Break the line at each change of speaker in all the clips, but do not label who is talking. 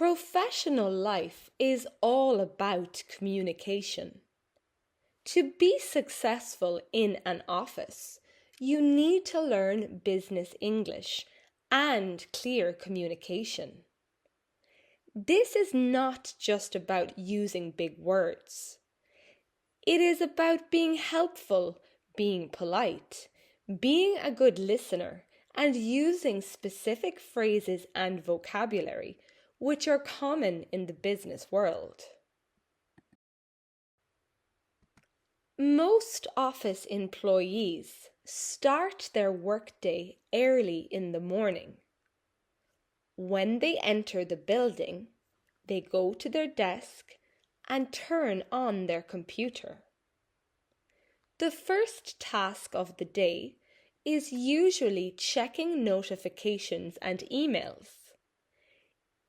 Professional life is all about communication. To be successful in an office, you need to learn business English and clear communication. This is not just about using big words. It is about being helpful, being polite, being a good listener, and using specific phrases and vocabulary which are common in the business world. Most office employees start their workday early in the morning. When they enter the building, they go to their desk and turn on their computer. The first task of the day is usually checking notifications and emails.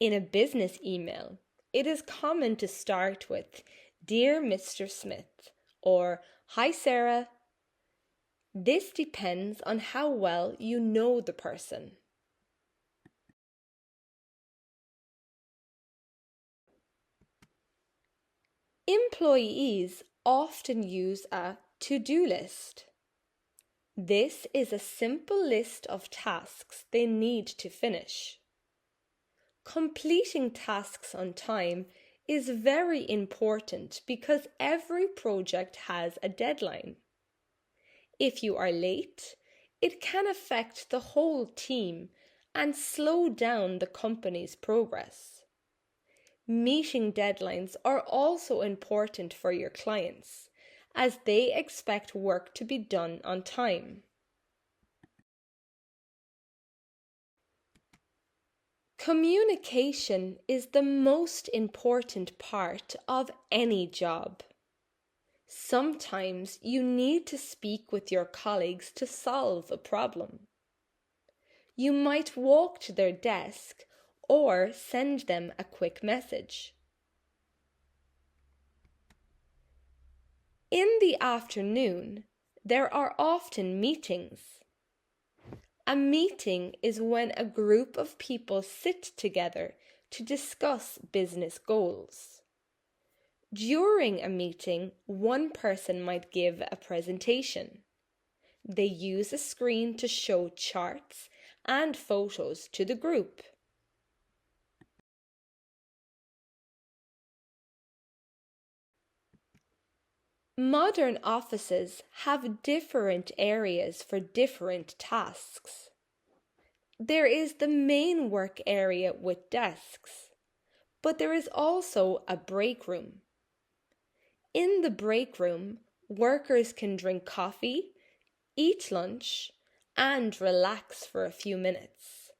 In a business email, it is common to start with "Dear Mr. Smith" or "Hi Sarah." This depends on how well you know the person. Employees often use a to-do list. This is a simple list of tasks they need to finish. Completing tasks on time is very important because every project has a deadline. If you are late, it can affect the whole team and slow down the company's progress. Meeting deadlines are also important for your clients, as they expect work to be done on time. Communication is the most important part of any job. Sometimes you need to speak with your colleagues to solve a problem. You might walk to their desk or send them a quick message. In the afternoon, there are often meetings. A meeting is when a group of people sit together to discuss business goals. During a meeting, one person might give a presentation. They use a screen to show charts and photos to the group. Modern offices have different areas for different tasks. There is the main work area with desks, but there is also a break room. In the break room, workers can drink coffee, eat lunch, and relax for a few minutes.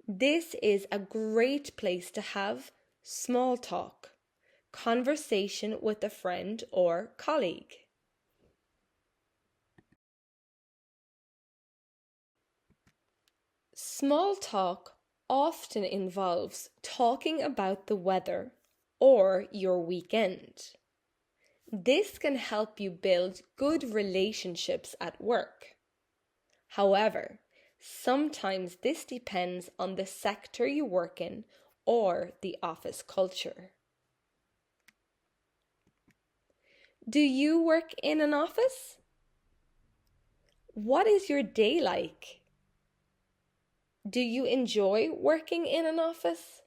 This is a great place to have small talk, conversation with a friend or colleague. Small talk often involves talking about the weather or your weekend. This can help you build good relationships at work. However, sometimes this depends on the sector you work in or the office culture. Do you work in an office? What is your day like? Do you enjoy working in an office?